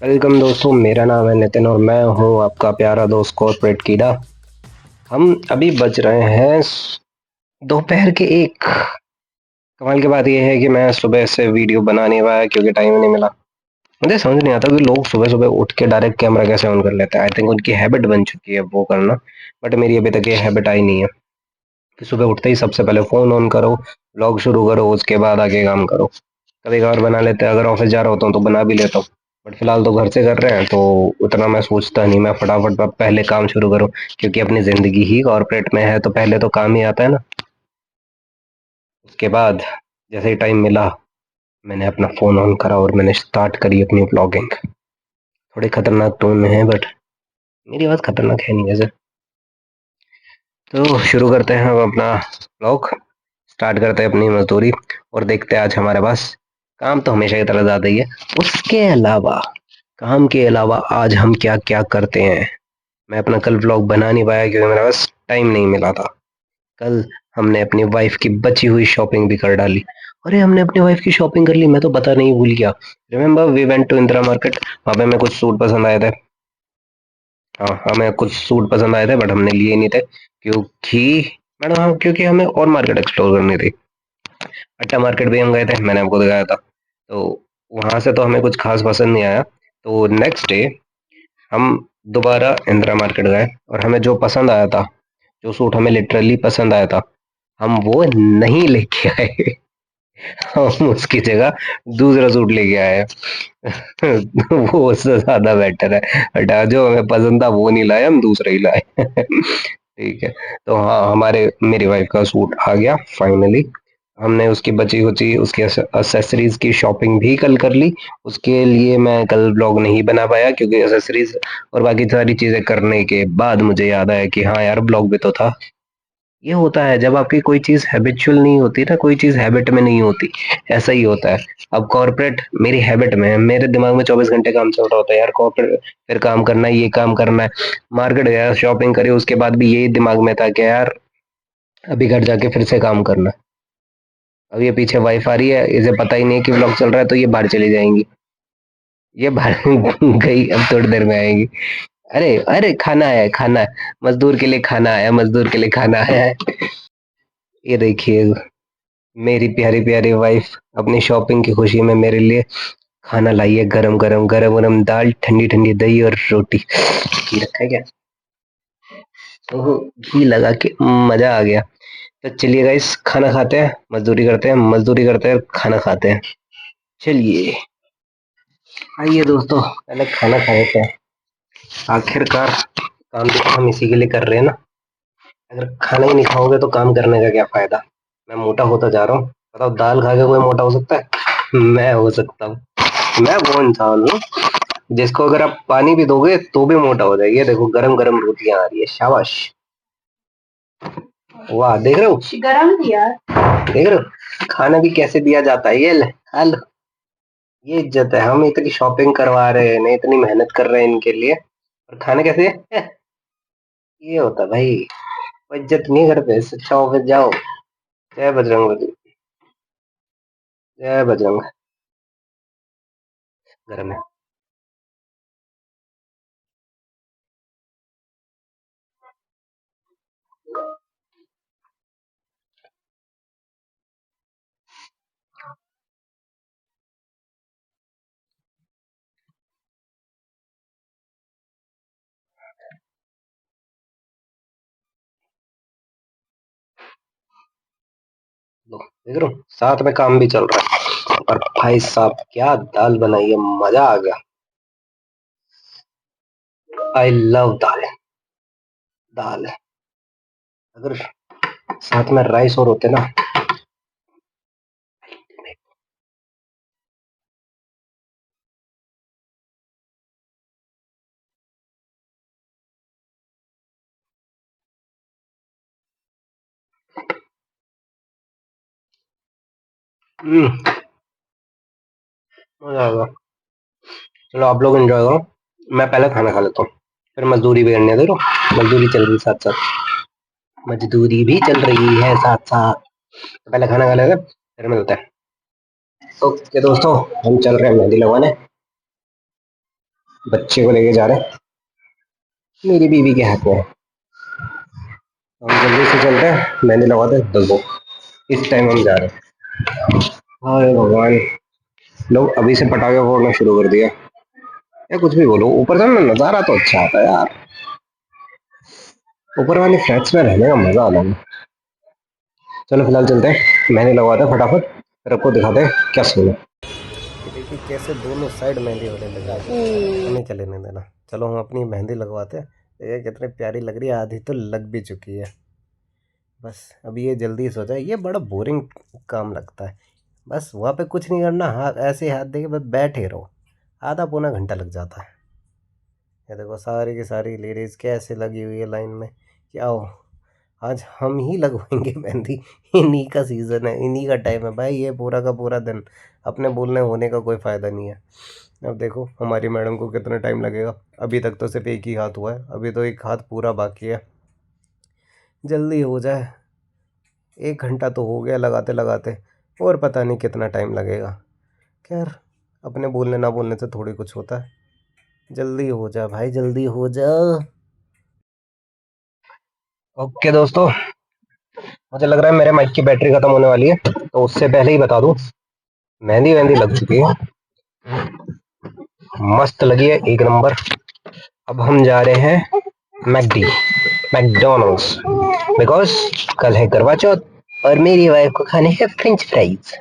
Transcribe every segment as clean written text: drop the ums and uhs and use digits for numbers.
Welcome दोस्तों, मेरा नाम है नितिन और मैं हूं आपका प्यारा दोस्त कॉर्पोरेट कीड़ा। हम अभी बज रहे हैं दोपहर के एक। कमाल की बात यह है कि मैं सुबह से वीडियो बना नहीं पाया क्योंकि टाइम नहीं मिला। मुझे समझ नहीं आता कि लोग सुबह सुबह उठ के डायरेक्ट कैमरा कैसे ऑन कर लेते हैं। आई थिंक उनकी हैबिट बन चुकी है वो करना, बट मेरी अभी तक ये हैबिट आई नहीं है कि सुबह उठते ही सबसे पहले फ़ोन ऑन करो, व्लॉग शुरू करो, उसके बाद आके काम करो। कभी कभार बना लेते हैं, अगर ऑफिस जा रहा होता हूँ तो बना भी लेता हूँ, बट फिलहाल तो घर से कर रहे हैं तो उतना मैं सोचता नहीं। मैं फटाफट पहले काम शुरू करूँ क्योंकि अपनी ज़िंदगी ही कॉर्पोरेट में है तो पहले तो काम ही आता है ना। उसके बाद जैसे ही टाइम मिला मैंने अपना फ़ोन ऑन करा और मैंने स्टार्ट करी अपनी व्लॉगिंग। थोड़े खतरनाक टोन में है बट मेरी बात खतरनाक है नहीं वैसे। तो शुरू करते हैं हम अपना व्लॉग, स्टार्ट करते हैं अपनी मजदूरी और देखते हैं आज हमारे पास काम तो हमेशा की तरह ज़्यादा ही है। उसके अलावा काम के अलावा आज हम क्या क्या करते हैं। मैं अपना कल व्लॉग बना नहीं पाया क्योंकि मेरे पास टाइम नहीं मिला था। कल हमने अपनी वाइफ की बची हुई शॉपिंग भी कर डाली। अरे हमने अपनी वाइफ की शॉपिंग कर ली, मैं तो बता नहीं भूल गया। Remember we went to Indira market, वहाँ पे हमें कुछ सूट पसंद आए थे। हाँ, हमें कुछ सूट पसंद आए थे बट हमने लिए नहीं थे क्योंकि मैडम, हाँ, क्योंकि हमें और मार्केट एक्सप्लोर करनी थी। अट्टा मार्केट भी हम गए थे, मैंने आपको दिखाया था। तो वहां से तो हमें कुछ खास पसंद नहीं आया। तो नेक्स्ट डे हम दोबारा इंदिरा मार्केट गए और हमें जो पसंद आया था, जो सूट हमें लिटरली पसंद आया था, हम वो नहीं लेके आए। हम उसकी जगह दूसरा सूट लेके आए। वो उससे ज्यादा बेटर है। हटा, जो हमें पसंद था वो नहीं लाए, हम दूसरा ही लाए। ठीक है। तो हाँ, हमारे मेरी वाइफ का सूट आ गया फाइनली। हमने उसकी बची खुची उसकी एसेसरीज की शॉपिंग भी कल कर ली। उसके लिए मैं कल ब्लॉग नहीं बना पाया क्योंकि एसेसरीज और बाकी सारी चीजें करने के बाद मुझे याद आया कि हाँ यार, ब्लॉग भी तो था। ये होता है जब आपकी कोई चीज हैबिचुअल नहीं होती ना, कोई चीज हैबिट में नहीं होती, ऐसा ही होता है। अब कॉर्पोरेट मेरी हैबिट में है, मेरे दिमाग में 24 घंटे काम चल रहा होता है यार। कॉर्पोरेट फिर काम करना है, ये काम करना है। मार्केट गया, शॉपिंग करी, उसके बाद भी यही दिमाग में था कि यार अभी घर जाके फिर से काम करना है। अब ये पीछे वाइफ आ रही है, इसे पता ही नहीं है कि व्लॉग चल रहा है तो ये बाहर चली जाएंगी। ये बाहर गई, अब थोड़ी देर में आएंगी। अरे अरे, खाना आया है, खाना है, मजदूर के लिए खाना आया, मजदूर के लिए खाना आया है। ये देखिए, मेरी प्यारी प्यारी वाइफ अपनी शॉपिंग की खुशी में मेरे लिए खाना लाई है। गरम गरम गरम गरम दाल, ठंडी ठंडी दही और रोटी। घी रखा है क्या? ओहो, घी लगा के मजा आ गया। तो चलिए गाइस, खाना खाते हैं, मजदूरी करते हैं, मजदूरी करते हैं, खाना खाते हैं। चलिए आइए दोस्तों, पहले खाना खा लेते हैं। आखिरकार काम भी तो हम इसी के लिए कर रहे हैं ना। अगर खाना ही नहीं खाओगे तो काम करने का क्या फायदा। मैं मोटा होता जा रहा हूँ। बताओ, दाल खा के कोई मोटा हो सकता है? मैं हो सकता हूँ। मैं वो इंसान हूँ जिसको अगर आप पानी भी दोगे तो भी मोटा हो जाएगी। ये देखो, गरम गरम रोटियां आ रही है, शाबाश। वाह, देख रहे हो? गरम दिया। देख रहे हो खाना भी कैसे दिया जाता है। ये ले, खा लो। ये इज्जत है, हम इतनी शॉपिंग करवा रहे हैं ना, इतनी मेहनत कर रहे हैं इनके लिए, और खाना कैसे है? ये होता है भाई। कोई इज्जत नहीं है घर पे, इससे अच्छा ऑफिस जाओ। जय बजरंग बली। जय बजरंग। घर में लो, देख रहे हो, साथ में काम भी चल रहा है। और भाई साहब क्या दाल बनाई है, मजा आ गया। आई लव दाल। दाल अगर साथ में राइस और होते ना। हम्म, मजा आएगा। चलो आप लोग एंजॉय करो, मैं पहले खाना खा लेता हूँ, फिर मजदूरी भी करने दे रहा हूँ। मजदूरी चल रही है साथ साथ, मजदूरी भी चल रही है साथ साथ। तो पहले खाना खा लेते हैं, फिर मिलते हैं। ओके दोस्तों, हम चल रहे हैं मेहंदी लगवाने। बच्चे को लेके जा रहे हैं मेरी बीवी के हाथ में है। हम जल्दी से चलते हैं, मेहंदी लगवाते हैं। देखो इस टाइम हम जा रहे हैं। हाय भगवान, लोग अभी से पटाखे फोड़ना शुरू कर दिया। या कुछ भी बोलो, ऊपर से ना नजारा तो अच्छा आता है यार। ऊपर वाली फ्लैट्स में रहने का मजा आता है। चलो फिलहाल चलते हैं, मेहंदी लगवाते हैं फटाफट, फिर आपको दिखाते हैं क्या सीन है। देखिए कैसे दोनों साइड मेहंदी होने लगा है। नहीं चलेने देना, चलो हम अपनी मेहंदी लगवाते हैं। ये कितनी प्यारी लग रही है, आधी तो लग भी चुकी है। बस अभी ये जल्दी से हो जाए। ये बड़ा बोरिंग काम लगता है, बस वहाँ पे कुछ नहीं करना, हाथ ऐसे हाथ देके बस बैठे रहो, आधा पौना घंटा लग जाता है। ये देखो सारी की सारी लेडीज़ कैसे लगी हुई है लाइन में। क्या हो, आज हम ही लगवाएंगे मेहंदी। इन्हीं का सीज़न है, इन्हीं का टाइम है भाई, ये पूरा का पूरा दिन अपने बोलने होने का कोई फ़ायदा नहीं है। अब देखो हमारी मैडम को कितना टाइम लगेगा, अभी तक तो सिर्फ एक ही हाथ हुआ है, अभी तो एक हाथ पूरा बाकी है। जल्दी हो जाए, 1 घंटा तो हो गया लगाते लगाते, और पता नहीं कितना टाइम लगेगा। खैर अपने बोलने ना बोलने से थोड़ी कुछ होता है। जल्दी हो जा भाई, जल्दी हो जा। ओके दोस्तों, मुझे लग रहा है मेरे माइक की बैटरी खत्म होने वाली है, तो उससे पहले ही बता दूं, मेहंदी वेहंदी लग चुकी है, मस्त लगी है, एक नंबर। अब हम जा रहे हैं मैकडी, मैकडोनल्ड्स, बिकॉज कल है करवा चौथ और मेरी वाइफ को खाने हैं फ्रेंच फ्राइज,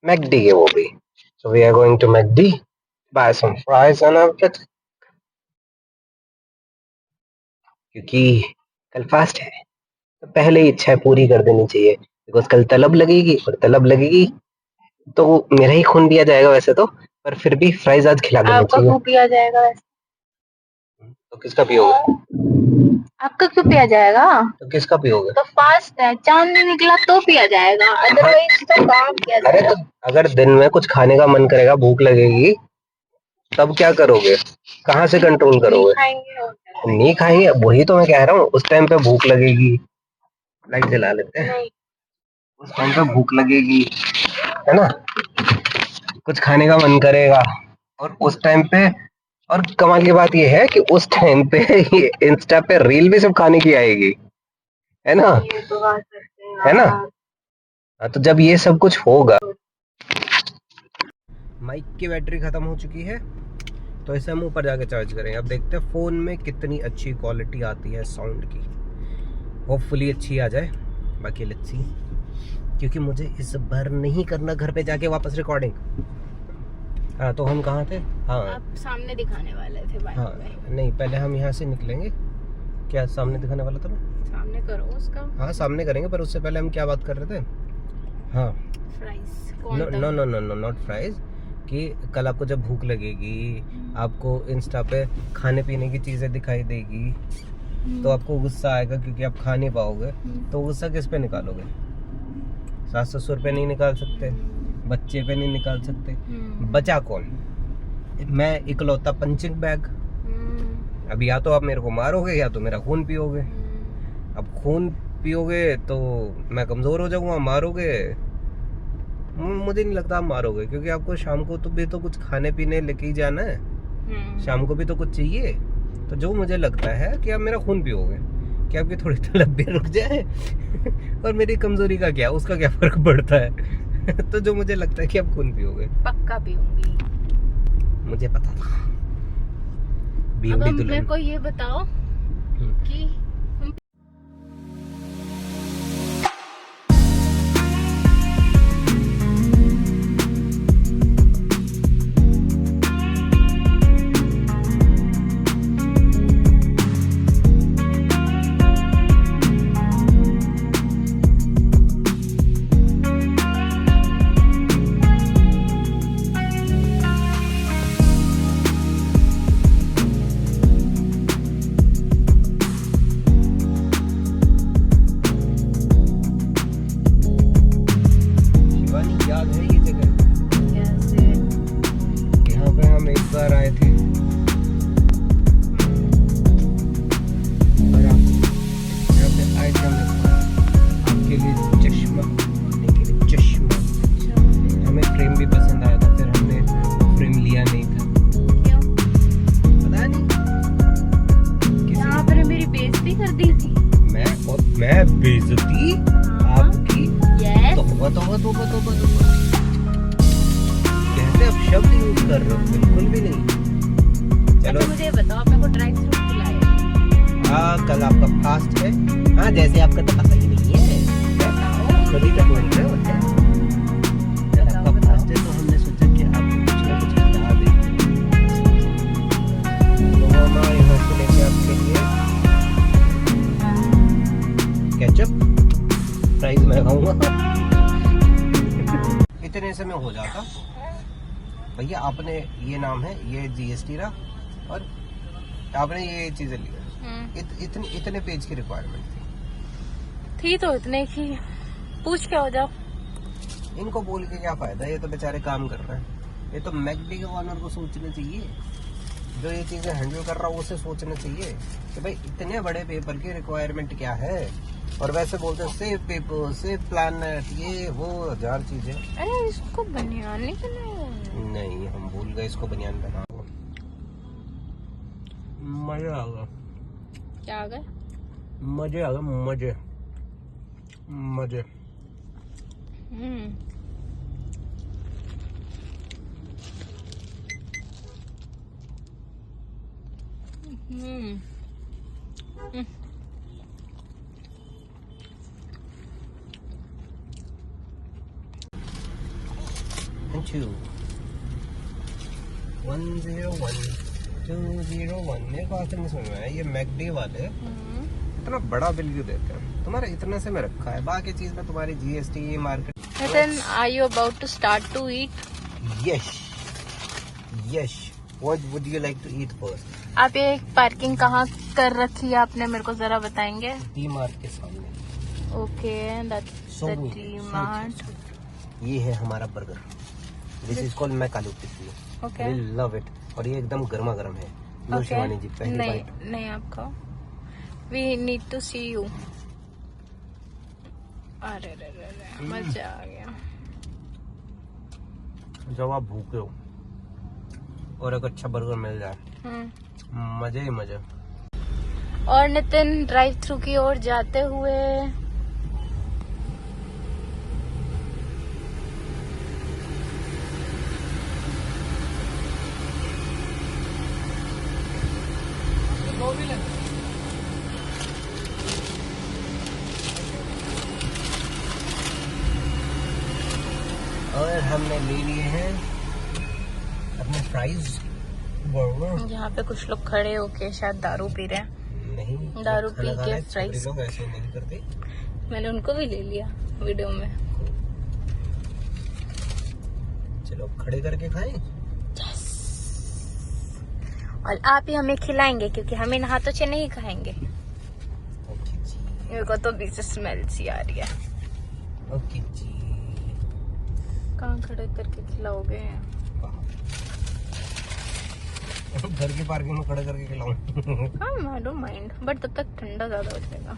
मैकडी के वो भी। So we are going to McD, buy some fries and everything, क्योंकि कल फास्ट है तो पहले ही इच्छा पूरी कर देनी चाहिए। बिकॉज कल तलब लगेगी, और तलब लगेगी तो मेरा ही खून पिया जाएगा वैसे तो, पर फिर भी फ्राइज आज खिला देना आपका चाहिए। क्यों पिया जाएगा वैसे? तो किसका पियोगे? आपका क्यों पिया जाएगा? तो किसका पियोगे? तो फास्ट है, चांद नहीं निकला तो पिया जाएगा, अदरवाइज तो कहाँ पिया अरे जाएगा। तो अगर दिन में कुछ खाने का मन करेगा, भूख लगेगी, तब क्या करोगे? कहाँ से कंट्रोल नहीं करोगे? खाएंगे और क्या? नहीं खाएंगे, वही तो मैं कह रहा हूँ, उस टाइम पे भूख लगेगी। लाइट जला लेते हैं। नहीं। उस टाइम पे भूख लगेगी, है ना, कुछ खाने का मन करेगा, और उस टाइम पे, और कमाल की बात ये है कि उस टाइम पे ये इंस्टा पे रील भी सब खाने की आएगी, है ना, ये तो बात करते हैं है ना। यार। हाँ, तो जब ये सब कुछ होगा, माइक की बैटरी खत्म हो चुकी है, तो इसे हम ऊपर जाके चार्ज करेंगे। अब देखते हैं फ़ोन में कितनी अच्छी क्वालिटी आती है साउंड की, होपफुली अच्छी आ जाए, बाकी लेट्स सी, क्योंकि मुझे इस बार नहीं करना घर पे जाके वापस रिकॉर्डिंग। हाँ तो हम कहाँ थे? हाँ आप सामने दिखाने वाले थे बाइक हाँ में। नहीं, पहले हम यहाँ से निकलेंगे। क्या सामने दिखाने वाला था मैं? सामने करो उसका। हाँ सामने करेंगे, पर उससे पहले हम क्या बात कर रहे थे? हाँ fries no no no no no not fries, कि कल आपको जब भूख लगेगी, आपको इंस्टा पे खाने पीने की चीज़ें दिखाई देगी, तो आपको गुस्सा आएगा क्योंकि आप खा नहीं पाओगे, तो गुस्सा किस पे निकालोगे? सास ससुर पे नहीं निकाल सकते, बच्चे पे नहीं निकाल सकते, बचा कौन? मैं इकलौता पंचिंग बैग। अब या तो आप मेरे को मारोगे या तो मेरा खून पियोगे। अब खून पियोगे तो मैं कमज़ोर हो जाऊंगा, मारोगे मुझे नहीं लगता आप मारोगे, क्योंकि आपको शाम को तो भी तो कुछ खाने पीने लेके ही जाना है, शाम को भी तो कुछ चाहिए। तो जो मुझे लगता है कि आप मेरा खून पियोगे, कि आपकी थोड़ी तलब भी रुक जाए और मेरी कमजोरी का क्या, उसका क्या फर्क पड़ता है। तो जो मुझे लगता है कि आप खून पियोगे। पक्का पीऊंगी, मुझे पता था। अब मेरे को ये बताओ कि मैं बेइज्जती आपकी? यस। तौबा तौबा तौबा तौबा तौबा। कैसे आप शब्द यूज कर रहे हो? बिल्कुल भी नहीं। चलो अच्छा मुझे ये बताओ, आप मेरे को ड्राई फ्रूट खिलाए? हाँ, कल आपका फास्ट है। हाँ, जैसे आपका तो पता ही नहीं है, खुद ही तो बोल रहे हो। कल आपका फास्ट है तो हमने सोचा कि आपको कुछ ना कुछ खिला दें। तो मामा यहाँ से लेके आपके लिए केचप, फ्राइज मैं खाऊंगा। इतने से में हो जाता भैया। आपने ये नाम है, ये जीएसटी रहा, और आपने ये चीजें ली। इतने पेज की रिक्वायरमेंट थी तो इतने की, पूछ के हो जाओ। इनको बोल के क्या फायदा? ये तो बेचारे काम कर रहे हैं। ये तो मैकडी के ऑनर को सोचना चाहिए, जो ये चीजें हैंडल कर रहा है उसे सोचना चाहिए कि भाई इतने बड़े पेपर की रिक्वायरमेंट क्या है। और वैसे बोलते हैं सेव पेपर, सेव प्लानट, ये वो 1000 चीजें। अरे इसको बनियाने के लिए नहीं, हम भूल गए इसको बनियान बना। मजा आ गया, क्या आ गए? मजे आ गए, मजे मजे। And 2 101 201। मेरे को आज तक नहीं समझ में आया ये मैकडी वाले इतना बड़ा बिल क्यों देते हैं? तुम्हारा इतना से में रखा है, बाकी चीज में तुम्हारी GST, market. Then are you about to start to eat? Yes yes. What would you like to eat first? आप ये पार्किंग कहाँ कर रखी है आपने, मेरे को जरा बताएंगे? डी मार्ट के सामने। Okay, that's the D Mart. ये है हमारा burger, this is called McAloo tikki. Okay, we love it. और ये एकदम गर्मा गर्म है। लो शिवानी जी, पहली नहीं बाइट। नहीं, आप खाओ, we need to see you. अरे रे रे रे, मजा आ गया। जब आप भूखे हो और एक अच्छा बर्गर मिल जाए, मजे ही मजे। और नितिन ड्राइव थ्रू की ओर जाते हुए और हमने ले लिए हैं अपने फ्राइज, बर्गर। यहाँ पे कुछ लोग खड़े होके शायद दारू पी रहे हैं। नहीं, दारू खाना पी खा के रहे फ्राइज। लोग ऐसे नहीं करते। मैंने उनको भी ले लिया वीडियो में। चलो खड़े करके खाएं। और आप ही हमें खिलाएंगे क्योंकि हमें हाथों नहीं खाएंगे। ओके जी, मेरे को तो बीच स्मेल सी आ रही है। ओके जी। कहाँ खड़े करके खिलाओगे? घर की पार्किंग में खड़े करके खिलाऊं? हाँ, आई डोंट माइंड, बट तब तक ठंडा ज्यादा हो जाएगा।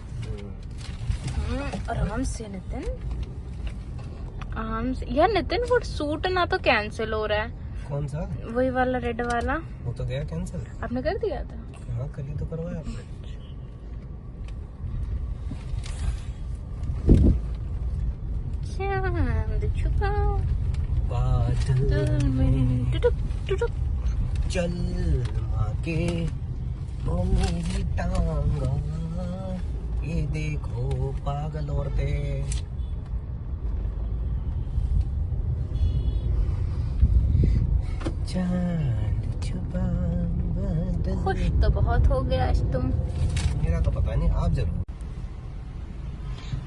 आराम से नितिन, आराम से। यार नितिन, वो सूट ना तो कैंसिल हो रहा है। कौन सा? वही वाला रेड वाला। वो तो गया कैंसिल। आपने कर दिया था? हाँ, कल ही तो करवाया आपने। चांद छुपा बादल में टुटुक टुटुक। चल के वो मेरी टांगा, ये देखो पागल औरतें। चांद छुपा बादल। खुश तो बहुत हो गया आज तुम। मेरा तो पता नहीं, आप जरूर।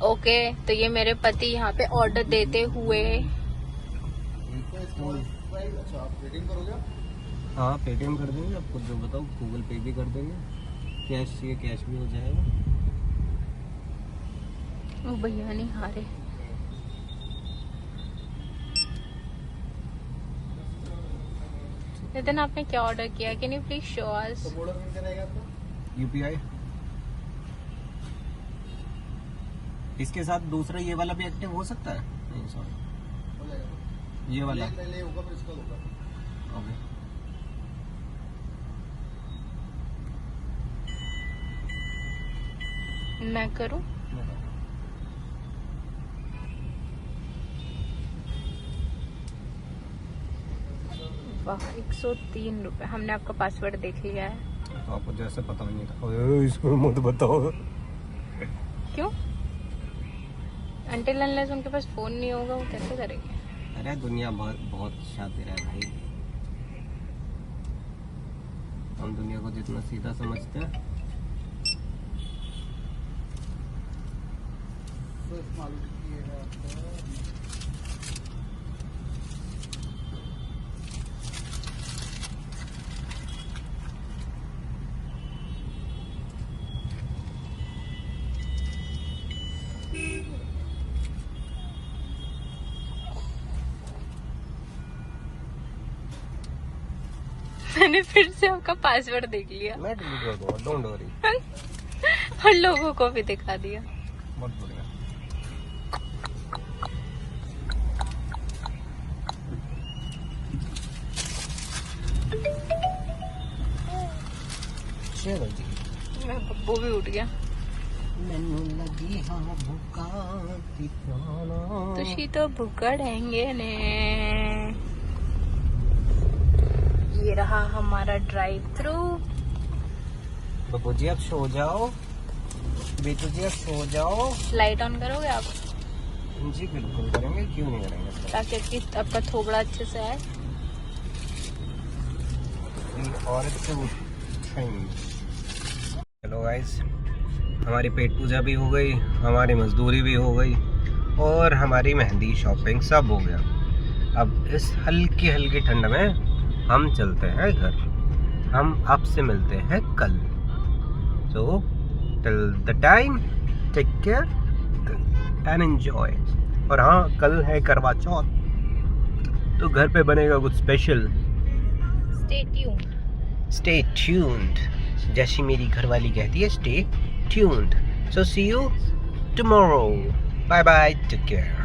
ओके, तो ये मेरे पति यहाँ पे ऑर्डर देते हुए। हाँ, पेटीएम कर देंगे, आपको जो बताओ, गूगल पे भी कर देंगे, कैश चाहिए कैश भी हो जाएगा। वो भैया नहीं हारे। नितिन, आपने क्या ऑर्डर किया? Can you please show us? UPI. इसके साथ दूसरा ये वाला भी एक्टिव हो सकता है? नहीं, सॉरी, ये वाला ओके। मैं करूं? वाह 103 रुपए। हमने आपका पासवर्ड देख लिया है। तो आपको जैसे पता नहीं था। ओए, इसको मत बताओ। क्यों? अनटिल अनलेस उनके पास फोन नहीं होगा वो कैसे करेंगे? अरे दुनिया बहुत बहुत शातिर है भाई। हम दुनिया को जितना सीधा समझते हैं मैंने फिर से आपका पासवर्ड देख लिया मैं डिलीट कर दूंगा, डोंट वरी। और लोगों को भी दिखा दिया। बहुत बढ़िया। चलो जी, बब्बू भी उठ गया। मैनू लगी हाँ भूखा ठिकाना। तुसी तो भुगड़ेंगे ने। ये रहा हमारा ड्राइव थ्रू। बब्बू जी अब सो जाओ, बेटू जी अब सो जाओ। लाइट ऑन करोगे आप? जी बिल्कुल करेंगे, क्यों नहीं करेंगे। ताकि एटलीस्ट आपका थोबड़ा अच्छे से आए। हेलो गाइस, हमारी पेट पूजा भी हो गई, हमारी मजदूरी भी हो गई और हमारी मेहंदी शॉपिंग सब हो गया। अब इस हल्की हल्की ठंड में हम चलते हैं घर। हम आपसे मिलते हैं कल। So till the time take care and enjoy. और हाँ, कल है करवा चौथ, तो घर पे बनेगा कुछ स्पेशल। स्टे ट्यून्ड, जैसी मेरी घरवाली कहती है, stay tuned. So see you tomorrow. Bye bye, take care.